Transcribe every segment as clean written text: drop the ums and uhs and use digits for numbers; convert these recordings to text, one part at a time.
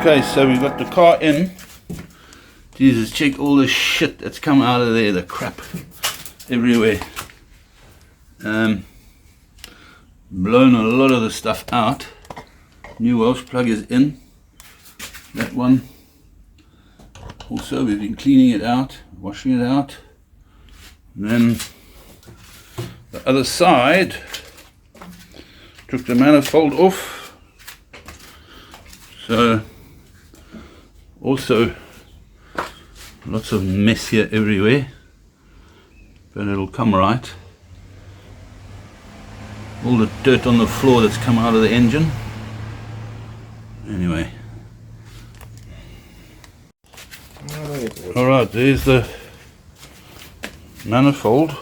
Okay, so we've got the car in. Jesus, check all the shit that's come out of there, the crap everywhere. Blown a lot of the stuff out. New Welsh plug is in. That one. Also, we've been cleaning it out, washing it out. And then the other side, took the manifold off. So, also lots of mess here everywhere, but it'll come right. All the dirt on the floor that's come out of the engine. Anyway. Alright, there's the manifold.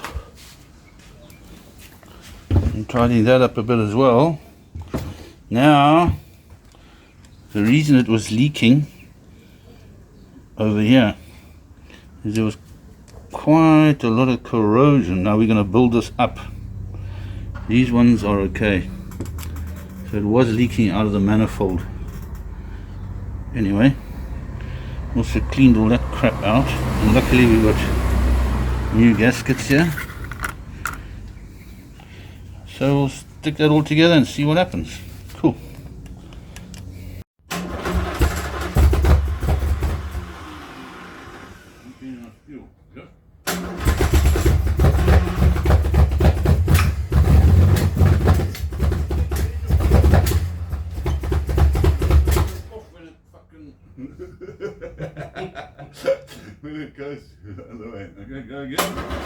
I'm tidying that up a bit as well. Now, the reason it was leaking over here is there was quite a lot of corrosion. Now we're going to build this up. These ones are okay. So it was leaking out of the manifold. Anyway, also cleaned all that crap out, and luckily we've got new gaskets here. So we'll stick that all together and see what happens. Cool. When it goes the other way. Okay, go again.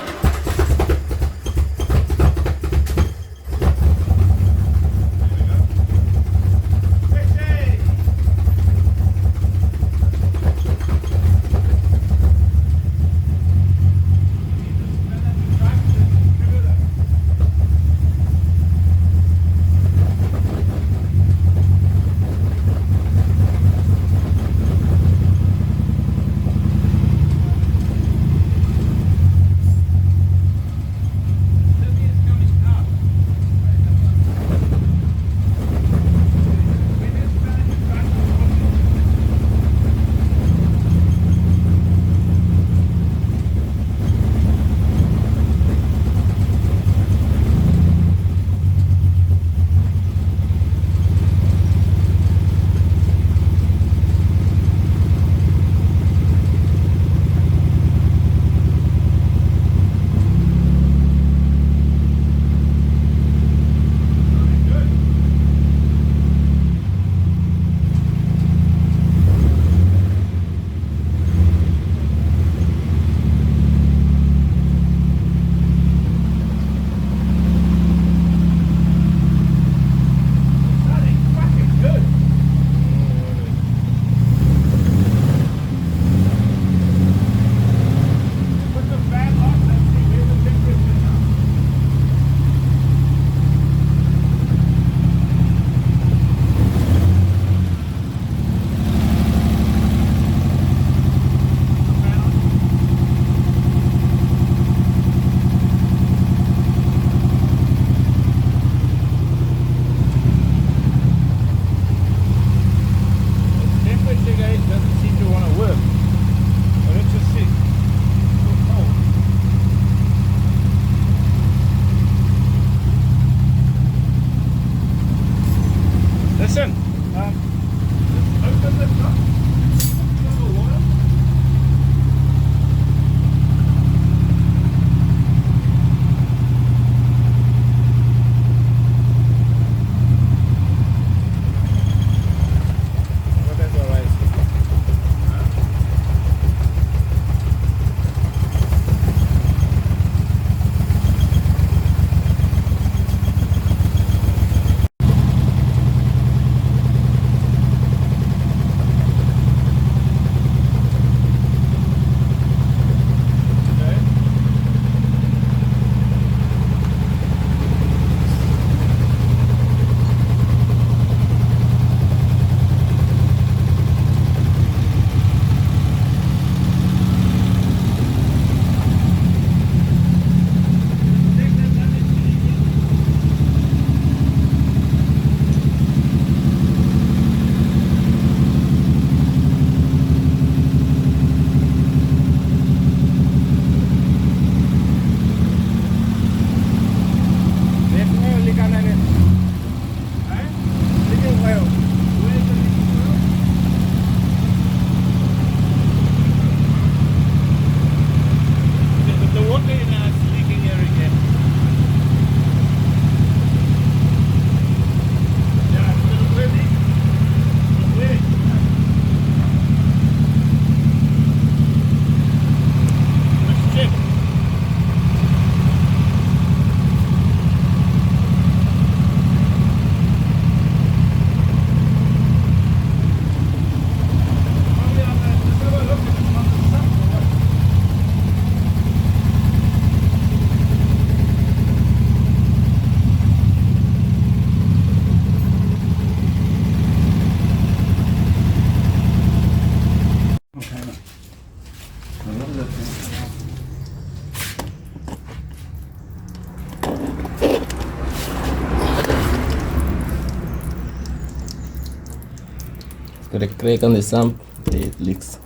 Got a crack on the sump. It leaks.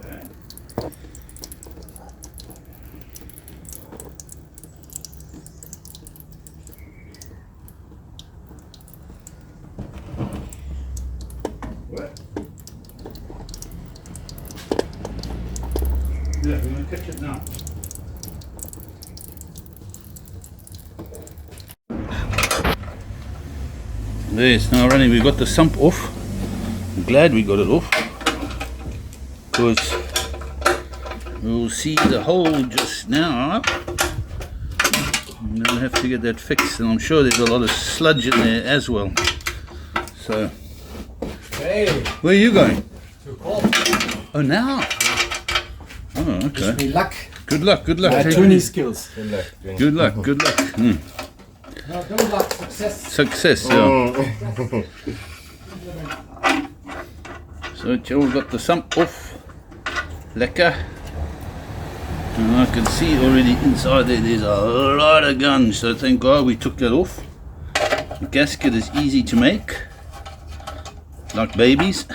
What? Yeah, we're going to catch it now. There it's now running. We got the sump off. I'm glad we got it off, because we'll see the hole just now. I'm going to have to get that fixed, and I'm sure there's a lot of sludge in there as well. So, Hey, where are you going? to call. Oh, now? Oh, okay. Wish me luck. Good luck, good luck. Take it Tuning easy. skills. Good luck, good luck. Mm. No, don't luck. Success. Success, yeah. So Joe got the sump off. Lekker. And I can see already inside there's a lot of guns, so thank God we took that off. The gasket is easy to make, like babies.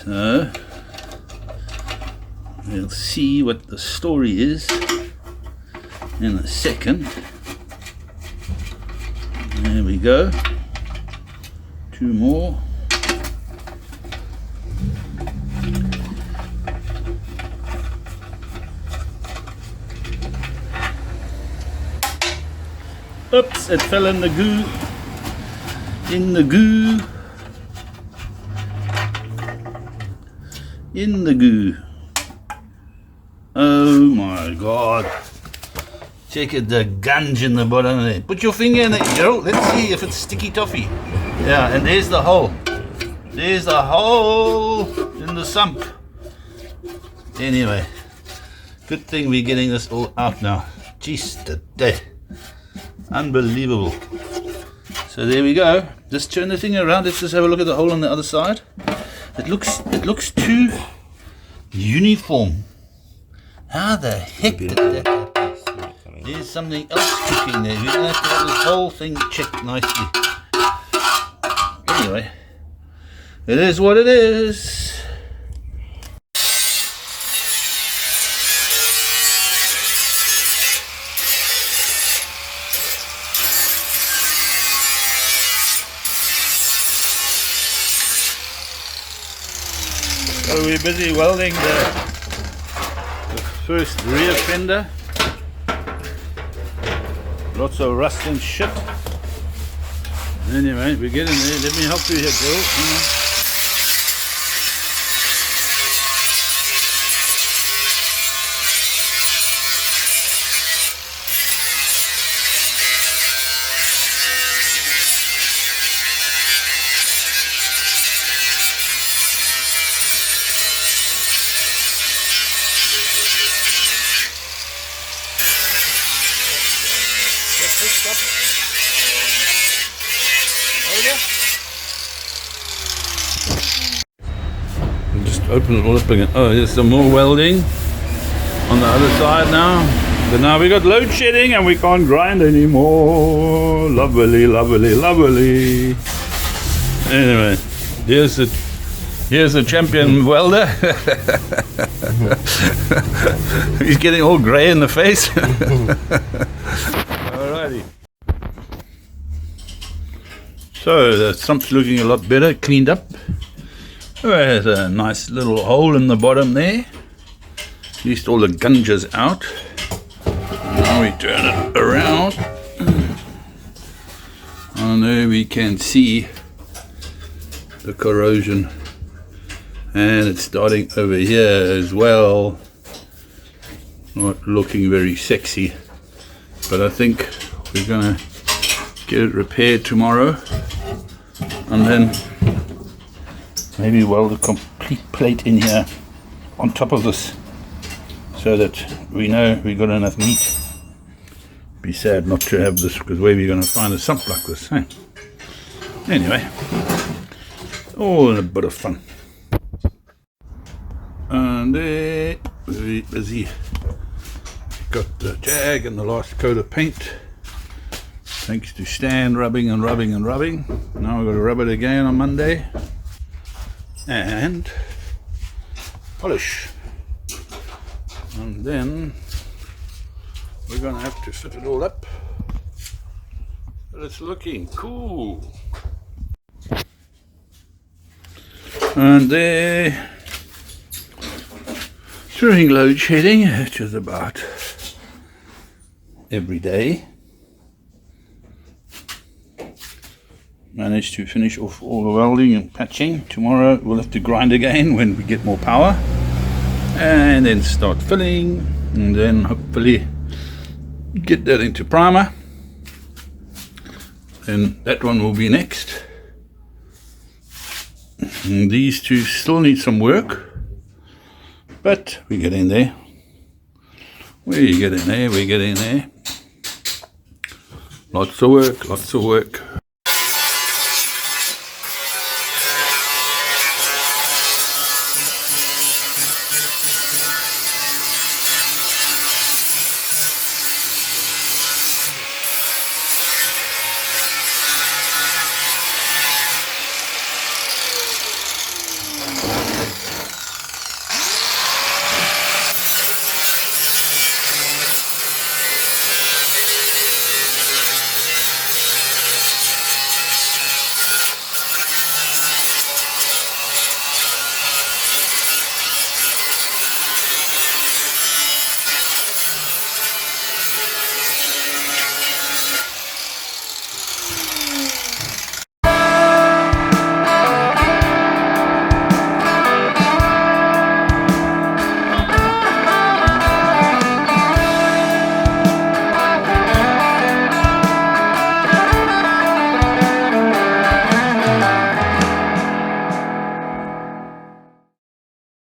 So we'll see what the story is in a second. There we go. Two more. Oops, it fell in the goo. In the goo. In the goo. Oh my God. Check it, the gunge in the bottom there. Put your finger in it, Gerald. Let's see if it's sticky toffee. Yeah, and there's the hole. There's the hole in the sump. Anyway, good thing we're getting this all out now. Jeez, today. Unbelievable. So there we go. Just turn the thing around. Let's just have a look at the hole on the other side. It looks too uniform. How the heck did that happen? There's something else cooking there. We're going to have to have this whole thing checked nicely. Anyway, it is what it is. So we're busy welding the first rear fender. Lots of rust and shit. Anyway, we're getting there. Let me help you here, Bill. Hang on. Just open it all up again. Oh, there's some more welding on the other side now. But now we got load shedding and we can't grind anymore. Lovely, lovely, lovely. Anyway, here's the champion welder. He's getting all grey in the face. Alrighty. So the sump's looking a lot better, cleaned up. There's a nice little hole in the bottom there. At least all the gunge's out. Now we turn it around. And there we can see the corrosion. And it's starting over here as well. Not looking very sexy. But I think we're gonna get it repaired tomorrow. And then maybe weld a complete plate in here on top of this, so that we know we got enough meat. Be sad not to have this, because where are we going to find a sump like this, hey? Anyway, all in a bit of fun. And there, very busy. Got the Jag and the last coat of paint. Thanks to Stan rubbing and rubbing and rubbing. Now we've got to rub it again on Monday. And polish. And then we're going to have to fit it all up. But it's looking cool. And there, during load shedding, which is about every day, managed to finish off all the welding and patching. Tomorrow we'll have to grind again when we get more power, and then start filling, and then hopefully get that into primer, and that one will be next. And these two still need some work, but we get in there. We get in there, we get in there. Lots of work, lots of work.